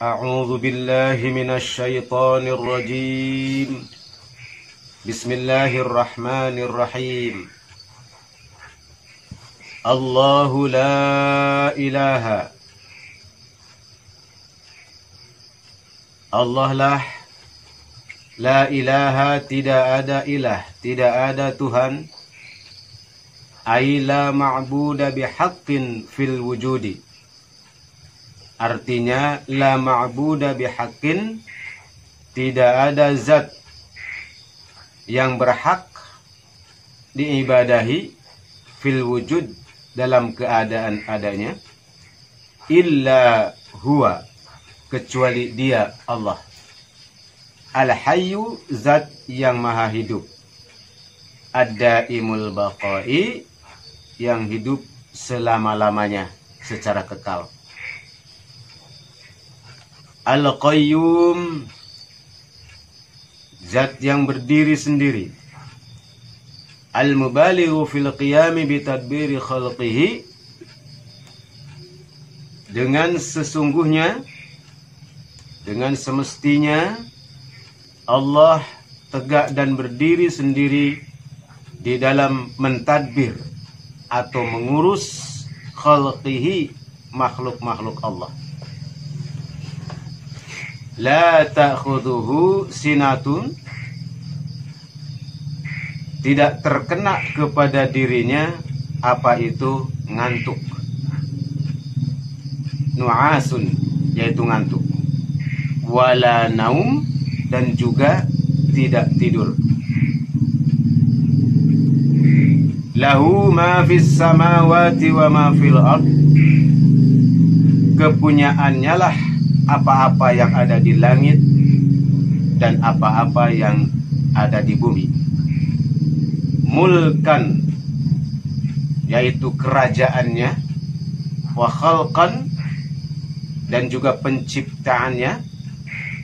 أعوذ بالله من الشيطان الرجيم. بسم الله الرحمن الرحيم. الله لا إله. Allah lah, la ilaha, tidak ada ilah, tidak ada Tuhan, ay la ma'buda bihaqqin fil wujudi. Artinya la ma'buda bihaqqin, tidak ada zat yang berhak diibadahi fil wujud, dalam keadaan adanya, illa huwa, kecuali dia Allah. Al-Hayyu, zat yang maha hidup. Ad-Daimul Baqai, yang hidup selama-lamanya secara kekal. Al-Qayyum, zat yang berdiri sendiri. Al-Mubalighu fil qiyami bitadbiri khalqihi, dengan sesungguhnya, dengan semestinya Allah tegak dan berdiri sendiri di dalam mentadbir atau mengurus khalqihi, makhluk-makhluk Allah. La ta'khudhuhu sinatun, tidak terkena kepada dirinya apa itu ngantuk. Nu'asun, yaitu ngantuk. Wala naum, dan juga tidak tidur. Lahu ma fis samawati wa ma fil ard, kepunyaannya lah apa-apa yang ada di langit dan apa-apa yang ada di bumi. Mulkan, yaitu kerajaannya. Wa khalqan, dan juga penciptaannya.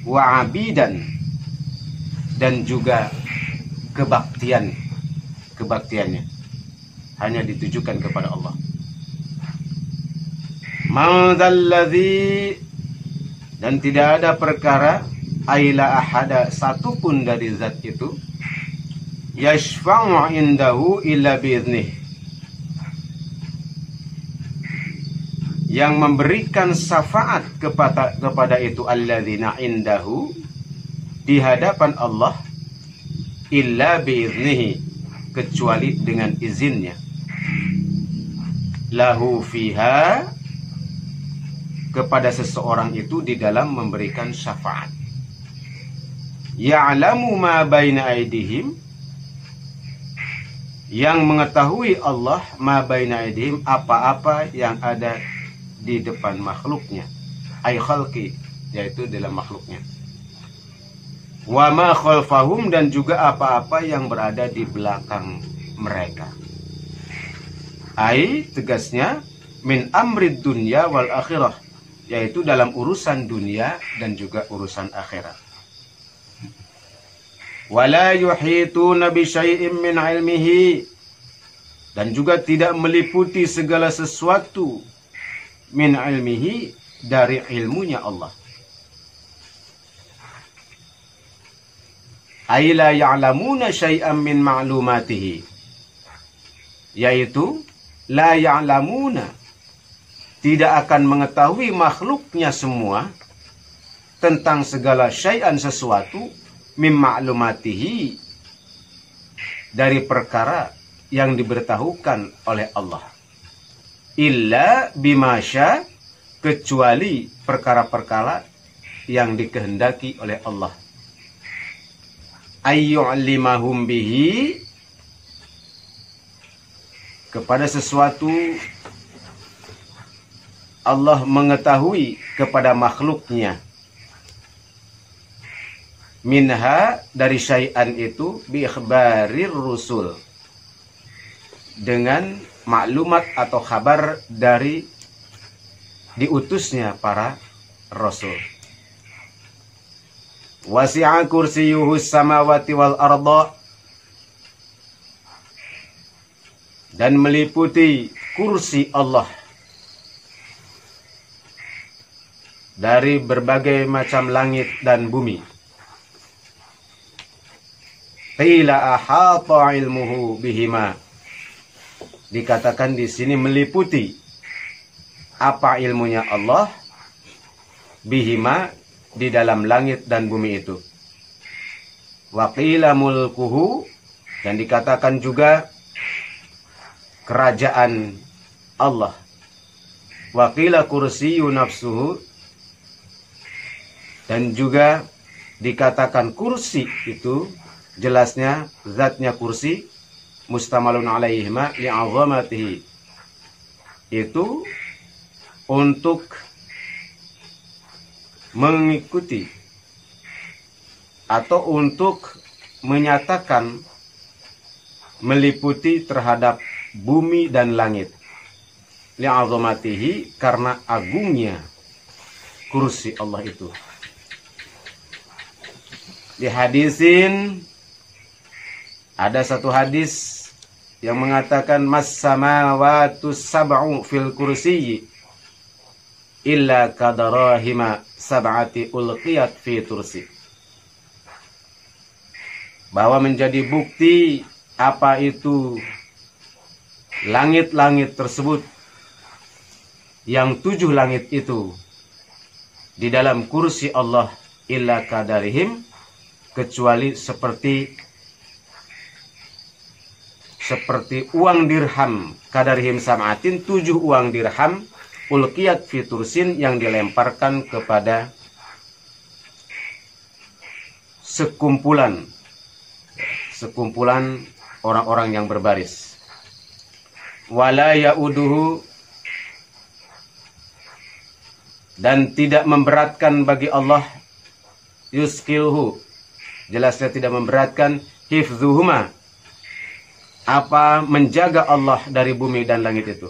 Wa abidan, dan juga kebaktiannya hanya ditujukan kepada Allah. Man dzalladzi, dan tidak ada perkara, aila ahada, satupun dari zat itu, yashfa'u indahu illa biiznih, yang memberikan syafaat kepada itu, alladzina indahu, di hadapan Allah, illa biiznihi, kecuali dengan izinnya. Lahu fiha, kepada seseorang itu di dalam memberikan syafaat. Ya'lamu ma baina aydihim, yang mengetahui Allah, ma baina aydihim, apa-apa yang ada di depan makhluknya, ay khalqi, yaitu dalam makhluknya. Wa ma khalfahum, dan juga apa-apa yang berada di belakang mereka. Ay, tegasnya, min amrid dunya wal akhirah, yaitu dalam urusan dunia dan juga urusan akhirat. Wala yuhituna bi syai'in min ilmihi, dan juga tidak meliputi segala sesuatu min ilmihi, dari ilmunya Allah. Ay la ya'lamuna syai'an min ma'lumatihi, yaitu la ya'lamuna, tidak akan mengetahui makhluknya semua tentang segala syai'an, sesuatu, min ma'lumatihi, dari perkara yang diberitahukan oleh Allah. Illa bimasya, kecuali perkara-perkara yang dikehendaki oleh Allah. Ayyu'limahum bihi, kepada sesuatu Allah mengetahui kepada makhluknya. Minha, dari syai'an itu, bi ikhbarir rusul, dengan maklumat atau kabar dari diutusnya para rasul. Wasi'a kursiyuhus samawati wal arda, dan meliputi kursi Allah dari berbagai macam langit dan bumi. Qila ahata ilmuhu bihima. Dikatakan di sini meliputi apa ilmunya Allah bihima di dalam langit dan bumi itu. Wa qila mulkuhu, dan dikatakan juga kerajaan Allah. Wa qila kursiyyu nafsuhu, dan juga dikatakan kursi itu jelasnya zatnya kursi mustamalun alaihima li'azamatihi, itu untuk mengikuti atau untuk menyatakan meliputi terhadap bumi dan langit. Li'azamatihi, karena agungnya kursi Allah itu. Di hadisin ada satu hadis yang mengatakan mas samawatu sab'u fil kursiyyi illa kadarahima sab'ati ulqiyat fi tursi. Bahwa menjadi bukti apa itu langit-langit tersebut, yang 7 langit itu di dalam kursi Allah, illa kadarihim, kecuali seperti uang dirham, kadarihim sam'atin, 7 uang dirham, ulqiyat fi tursin, yang dilemparkan kepada sekumpulan orang-orang yang berbaris. Wala ya'uduhu, dan tidak memberatkan bagi Allah, yuskilhu, jelasnya tidak memberatkan, hifzuhuma, apa menjaga Allah dari bumi dan langit itu.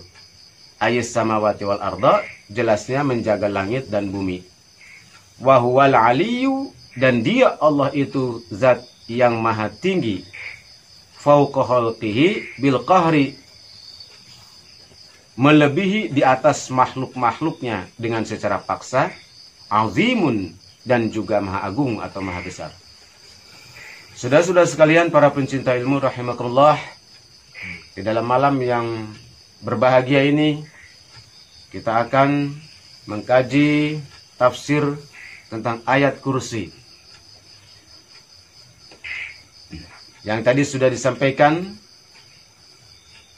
Ayis samawati wal arda, jelasnya menjaga langit dan bumi. Wa huwal aliyyu, dan dia Allah itu zat yang maha tinggi. Fauqa khalqihi bil qahri, melebihi di atas makhluk-makhluknya dengan secara paksa. Azimun, dan juga maha agung atau maha besar. Saudara-saudara sekalian, para pencinta ilmu rahimakumullah, di dalam malam yang berbahagia ini kita akan mengkaji tafsir tentang ayat kursi. Yang tadi sudah disampaikan,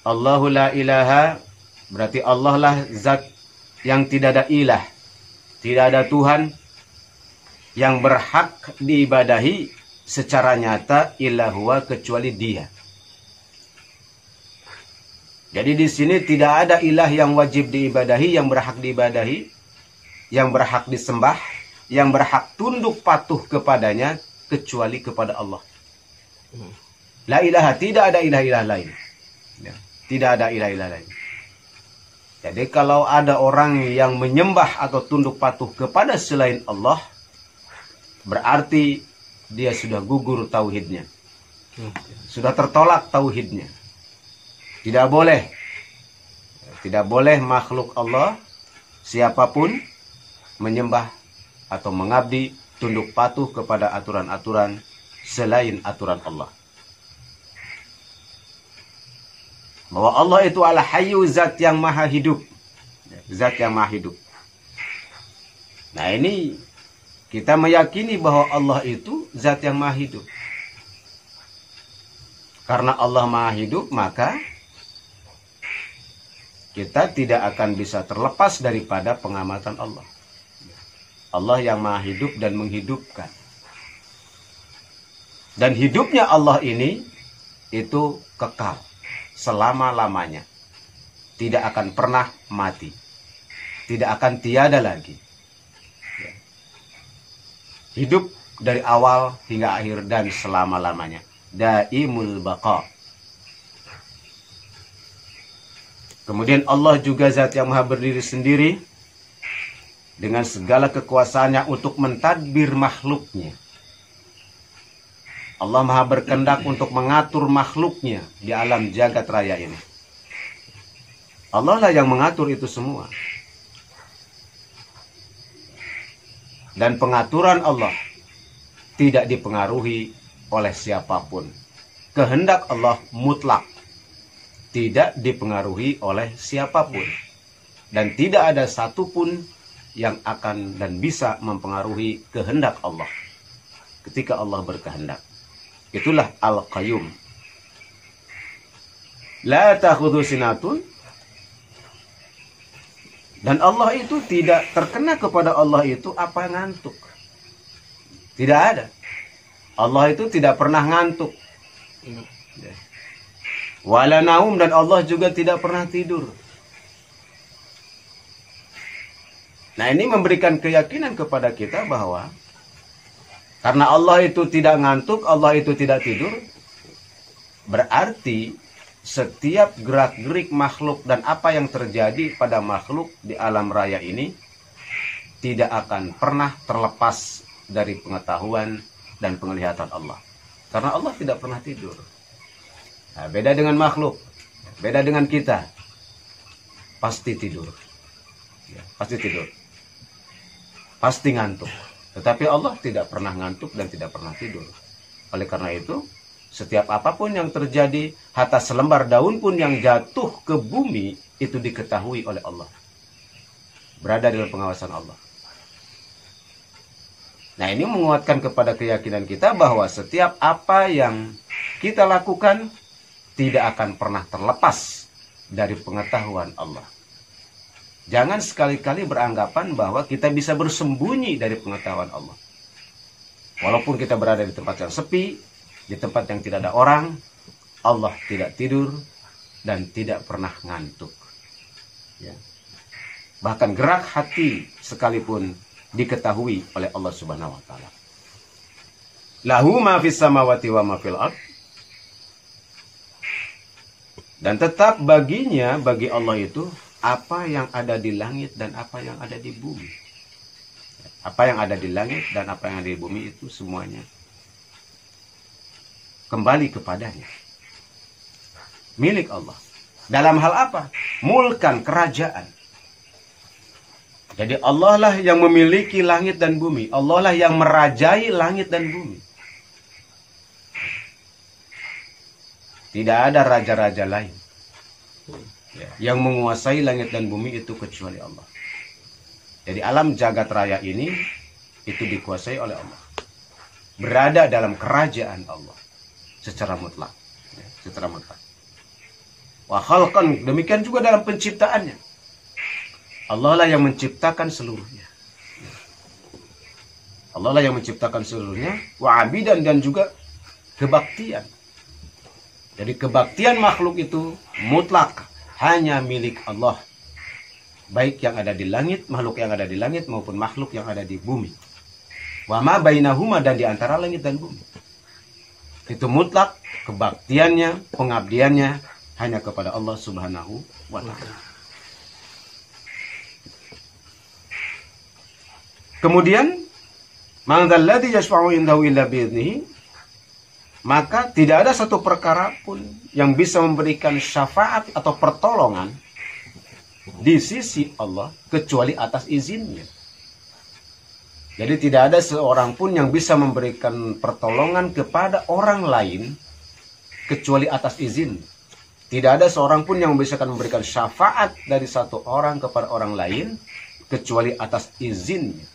Allahu la ilaha, berarti Allah lah zat yang tidak ada ilah, tidak ada Tuhan yang berhak diibadahi secara nyata illa huwa, kecuali Dia. Jadi di sini tidak ada ilah yang wajib diibadahi, yang berhak diibadahi, yang berhak disembah, yang berhak tunduk patuh kepadanya, kecuali kepada Allah. La ilaha, tidak ada ilah-ilah lain. Ya, tidak ada ilah-ilah lain. Jadi kalau ada orang yang menyembah atau tunduk patuh kepada selain Allah, berarti dia sudah gugur tauhidnya. Sudah tertolak tauhidnya. Tidak boleh makhluk Allah, siapapun, menyembah atau mengabdi, tunduk patuh kepada aturan-aturan selain aturan Allah. Bahwa Allah itu ala hayyu, zat yang maha hidup. Zat yang maha hidup. Nah ini, kita meyakini bahwa Allah itu zat yang maha hidup. Karena Allah maha hidup, maka kita tidak akan bisa terlepas daripada pengamatan Allah. Allah yang maha hidup dan menghidupkan. Dan hidupnya Allah ini itu kekal selama-lamanya. Tidak akan pernah mati. Tidak akan tiada lagi. Hidup dari awal hingga akhir dan selama-lamanya. Daimul baqa. Kemudian Allah juga zat yang maha berdiri sendiri dengan segala kekuasaannya untuk mentadbir makhluknya. Allah maha berkehendak untuk mengatur makhluknya di alam jagat raya ini. Allah lah yang mengatur itu semua. dan pengaturan Allah tidak dipengaruhi oleh siapapun. Kehendak Allah mutlak, tidak dipengaruhi oleh siapapun, dan tidak ada satupun yang akan dan bisa mempengaruhi kehendak Allah ketika Allah berkehendak. Itulah Al-Qayyum. La ta'khudhu sinatun, dan Allah itu tidak terkena kepada Allah itu apa ngantuk. Tidak ada. Allah itu tidak pernah ngantuk. Wala naum, dan Allah juga tidak pernah tidur. Nah, ini memberikan keyakinan kepada kita bahwa karena Allah itu tidak ngantuk, Allah itu tidak tidur, berarti setiap gerak-gerik makhluk dan apa yang terjadi pada makhluk di alam raya ini tidak akan pernah terlepas dari pengetahuan dan penglihatan Allah. Karena Allah tidak pernah tidur. Nah, beda dengan makhluk, beda dengan kita. Pasti tidur. Ya, pasti tidur. Pasti ngantuk. Tetapi Allah tidak pernah ngantuk dan tidak pernah tidur. Oleh karena itu, setiap apapun yang terjadi, hatta selembar daun pun yang jatuh ke bumi, itu diketahui oleh Allah. Berada dalam pengawasan Allah. Nah, ini menguatkan kepada keyakinan kita bahwa setiap apa yang kita lakukan tidak akan pernah terlepas dari pengetahuan Allah. Jangan sekali-kali beranggapan bahwa kita bisa bersembunyi dari pengetahuan Allah. Walaupun kita berada di tempat yang sepi, di tempat yang tidak ada orang, Allah tidak tidur dan tidak pernah ngantuk. Ya. Bahkan gerak hati sekalipun diketahui oleh Allah Subhanahu wa taala. Lahu ma fis samawati wa ma fil ard. Dan tetap baginya, bagi Allah itu, apa yang ada di langit dan apa yang ada di bumi. Apa yang ada di langit dan apa yang ada di bumi itu semuanya kembali kepadanya. Milik Allah. Dalam hal apa? Mulkan, kerajaan. Jadi Allah lah yang memiliki langit dan bumi. Allah lah yang merajai langit dan bumi. Tidak ada raja-raja lain yang menguasai langit dan bumi itu kecuali Allah. Jadi alam jagat raya ini itu dikuasai oleh Allah. Berada dalam kerajaan Allah secara mutlak. Secara mutlak. Wa khalqan, demikian juga dalam penciptaannya. Allah lah yang menciptakan seluruhnya. Allah lah yang menciptakan seluruhnya. Wa abidan, dan juga kebaktian. Jadi kebaktian makhluk itu mutlak hanya milik Allah. Baik yang ada di langit, makhluk yang ada di langit maupun makhluk yang ada di bumi. Wa ma bainahuma, dan di antara langit dan bumi. Itu mutlak kebaktiannya, pengabdiannya hanya kepada Allah Subhanahu wa taala. Kemudian, man dzalladzi yashfa'u indahu illa bi'idnihi, maka tidak ada satu perkara pun yang bisa memberikan syafaat atau pertolongan di sisi Allah kecuali atas izinnya. Jadi tidak ada seorang pun yang bisa memberikan pertolongan kepada orang lain kecuali atas izin. Tidak ada seorang pun yang bisa memberikan syafaat dari satu orang kepada orang lain kecuali atas izinnya.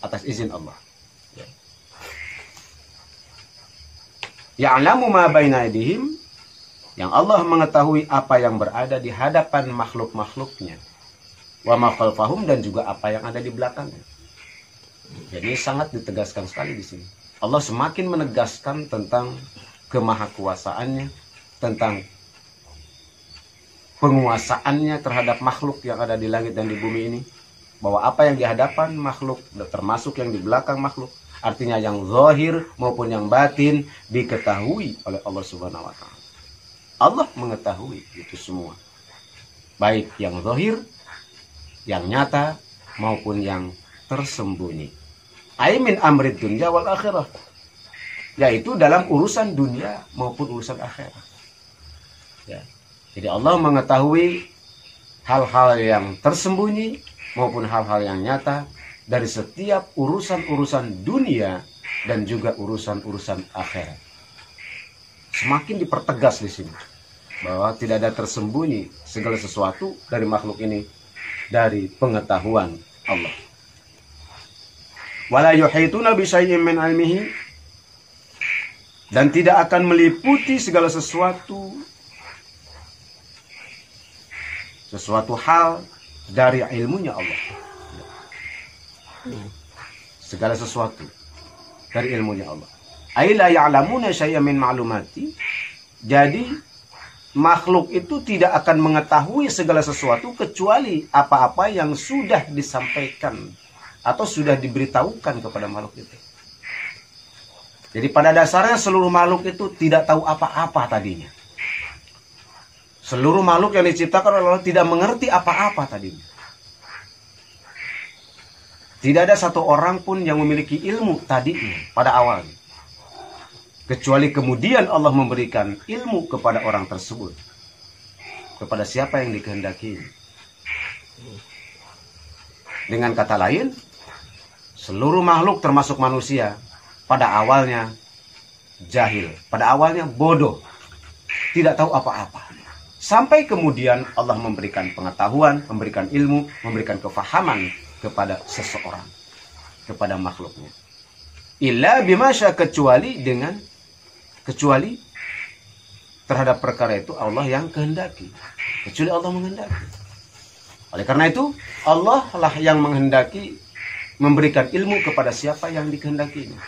Atas izin Allah. Ya'lamu ma baina aydihim, yang Allah mengetahui apa yang berada di hadapan makhluk-makhluknya. Wa ma khalfahum, dan juga apa yang ada di belakangnya. Jadi sangat ditegaskan sekali di sini. Allah semakin menegaskan tentang kemahakuasaannya, tentang penguasaannya terhadap makhluk yang ada di langit dan di bumi ini. Bahwa apa yang di hadapan makhluk, termasuk yang di belakang makhluk, artinya yang zahir maupun yang batin, diketahui oleh Allah Subhanahu wa taala. Allah mengetahui itu semua. Baik yang zahir, yang nyata, maupun yang tersembunyi. Aimin amrid dunya wal akhirah. Yaitu dalam urusan dunia maupun urusan akhirat. Ya. Jadi Allah mengetahui hal-hal yang tersembunyi maupun hal-hal yang nyata dari setiap urusan-urusan dunia dan juga urusan-urusan akhirat. Semakin dipertegas di sini bahwa tidak ada tersembunyi segala sesuatu dari makhluk ini dari pengetahuan Allah. Wala yuhituna bi syai'in min ilmihi, dan tidak akan meliputi segala sesuatu hal dari ilmunya Allah. Segala sesuatu dari ilmunya Allah. Ai la ya'lamuna syai'an min ma'lumati. Jadi makhluk itu tidak akan mengetahui segala sesuatu kecuali apa-apa yang sudah disampaikan atau sudah diberitahukan kepada makhluk itu. Jadi pada dasarnya seluruh makhluk itu tidak tahu apa-apa tadinya. Seluruh makhluk yang diciptakan oleh Allah tidak mengerti apa-apa tadinya. Tidak ada satu orang pun yang memiliki ilmu tadinya pada awalnya. Kecuali kemudian Allah memberikan ilmu kepada orang tersebut. Kepada siapa yang dikehendaki. Dengan kata lain, seluruh makhluk termasuk manusia pada awalnya jahil. Pada awalnya bodoh. Tidak tahu apa-apa. Sampai kemudian Allah memberikan pengetahuan, memberikan ilmu, memberikan kefahaman kepada seseorang, kepada makhluknya. Illa bimasya, kecuali terhadap perkara itu Allah yang kehendaki. Kecuali Allah menghendaki. Oleh karena itu Allah lah yang menghendaki memberikan ilmu kepada siapa yang dikehendakinya.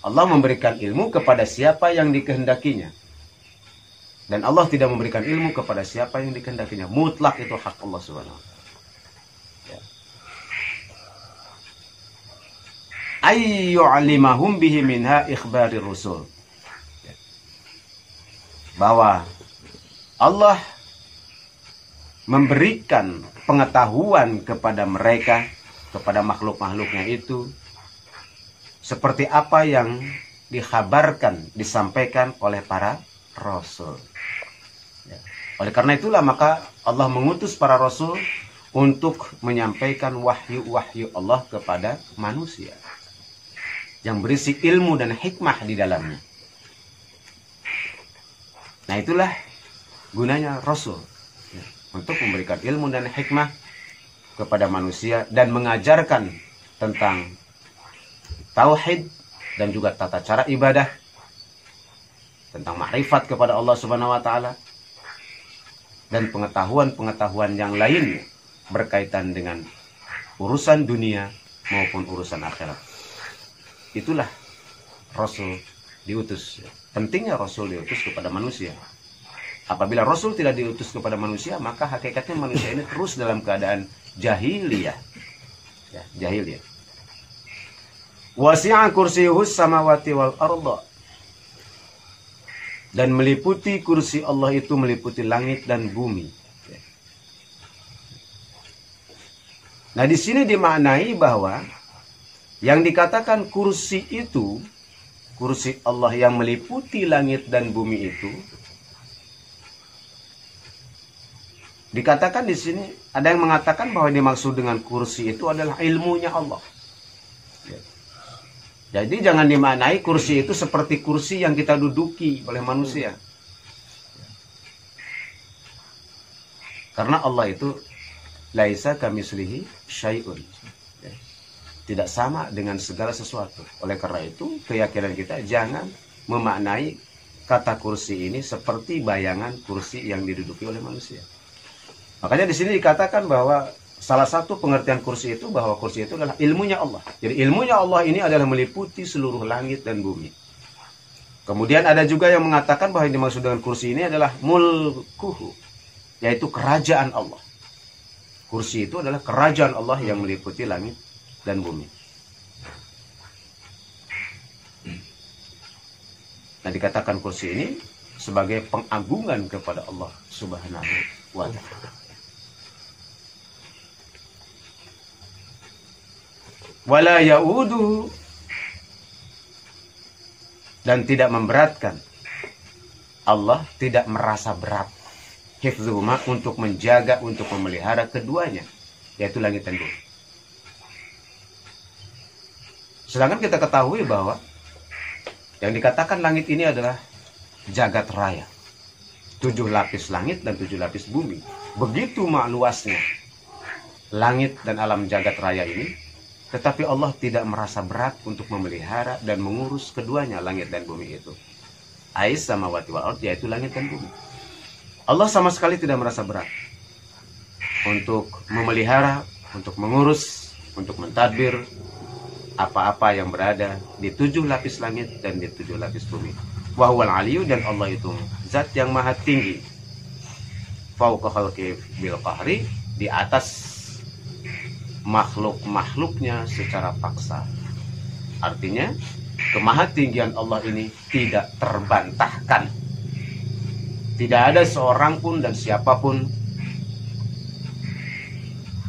Allah memberikan ilmu kepada siapa yang dikehendakinya. Dan Allah tidak memberikan ilmu kepada siapa yang dikehendakinya. Mutlak itu hak Allah Subhanahu wa ta'ala. Ayyu'alimahum bihi minha ikhbari rusul. Bahwa Allah memberikan pengetahuan kepada mereka, kepada makhluk-makhluknya itu, seperti apa yang dikhabarkan, disampaikan oleh para rasul. Oleh karena itulah maka Allah mengutus para rasul untuk menyampaikan wahyu-wahyu Allah kepada manusia yang berisi ilmu dan hikmah di dalamnya. Nah, itulah gunanya Rasul, untuk memberikan ilmu dan hikmah kepada manusia dan mengajarkan tentang tauhid dan juga tata cara ibadah, tentang makrifat kepada Allah Subhanahu wa ta'ala, dan pengetahuan-pengetahuan yang lainnya berkaitan dengan urusan dunia maupun urusan akhirat. Itulah Rasul diutus. Pentingnya Rasul diutus kepada manusia. Apabila Rasul tidak diutus kepada manusia, maka hakikatnya manusia ini terus dalam keadaan jahiliyah. Ya, jahiliyah. Wasi'a kursiyuhus samawati wal arda. Dan meliputi kursi Allah itu meliputi langit dan bumi. Nah, di sini dimaknai bahwa yang dikatakan kursi itu, kursi Allah yang meliputi langit dan bumi itu, dikatakan di sini, ada yang mengatakan bahwa dimaksud dengan kursi itu adalah ilmunya Allah. Jadi jangan dimaknai kursi itu seperti kursi yang kita duduki oleh manusia. Karena Allah itu laisa kamitslihi syai'un. Tidak sama dengan segala sesuatu. Oleh karena itu, keyakinan kita jangan memaknai kata kursi ini seperti bayangan kursi yang diduduki oleh manusia. Makanya di sini dikatakan bahwa salah satu pengertian kursi itu bahwa kursi itu adalah ilmunya Allah. Jadi ilmunya Allah ini adalah meliputi seluruh langit dan bumi. Kemudian ada juga yang mengatakan bahwa yang dimaksud dengan kursi ini adalah mulkuhu, yaitu kerajaan Allah. Kursi itu adalah kerajaan Allah yang meliputi langit dan bumi. Nah, dikatakan kursi ini sebagai pengagungan kepada Allah Subhanahu wa ta'ala. Wala ya'uduhu, dan tidak memberatkan. Allah tidak merasa berat hifdzuhuma, untuk menjaga, untuk memelihara keduanya, yaitu langit dan bumi. Sedangkan kita ketahui bahwa yang dikatakan langit ini adalah jagat raya. 7 lapis langit dan 7 lapis bumi. Begitu luasnya langit dan alam jagat raya ini, tetapi Allah tidak merasa berat untuk memelihara dan mengurus keduanya, langit dan bumi itu. Ais samawati wal ardh, yaitu langit dan bumi. Allah sama sekali tidak merasa berat untuk memelihara, untuk mengurus, untuk mentadbir apa-apa yang berada di 7 lapis langit dan di 7 lapis bumi. Wa huwal aliyyu, dan Allah itu zat yang maha tinggi. Fauqa khalqi bil qahri, di atas makhluk-makhluknya secara paksa. Artinya kemahatinggian Allah ini tidak terbantahkan. Tidak ada seorang pun dan siapapun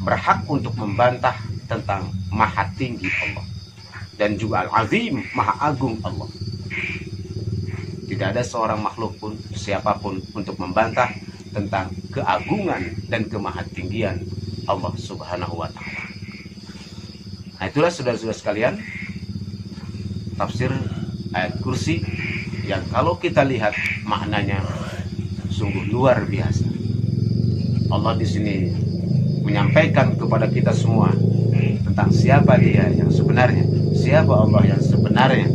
berhak untuk membantah tentang maha tinggi Allah. Dan juga al-azim, maha agung Allah. Tidak ada seorang makhluk pun, siapapun untuk membantah tentang keagungan dan kemahatinggian Allah Subhanahu wa ta'ala. Nah, itulah saudara-saudara sekalian, tafsir ayat kursi yang kalau kita lihat maknanya sungguh luar biasa. Allah di sini menyampaikan kepada kita semua tentang siapa Dia yang sebenarnya, siapa Allah yang sebenarnya,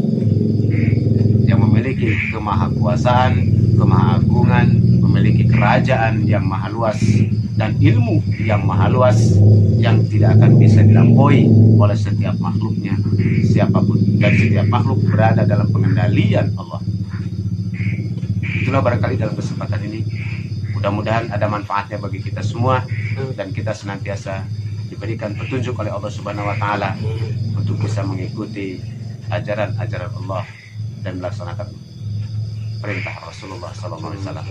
yang memiliki kemahakuasaan, kemahagungan, memiliki kerajaan yang maha luas dan ilmu yang maha luas yang tidak akan bisa dilampaui oleh setiap makhluknya, siapapun, dan setiap makhluk berada dalam pengendalian Allah. Itulah barangkali dalam kesempatan ini, mudah-mudahan ada manfaatnya bagi kita semua dan kita senantiasa diberikan petunjuk oleh Allah Subhanahu wa taala untuk bisa mengikuti ajaran-ajaran Allah dan melaksanakan perintah Rasulullah sallallahu alaihi wasallam.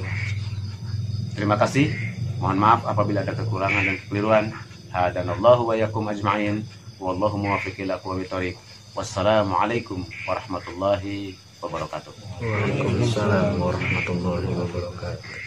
Terima kasih. Mohon maaf apabila ada kekurangan dan kekeliruan. Hadanallahu wa yakum ajma'in. Wallahu muwaffiq ila aqwamit thoriq. Wassalamualaikum warahmatullahi wabarakatuh. Waalaikumsalam warahmatullahi wabarakatuh.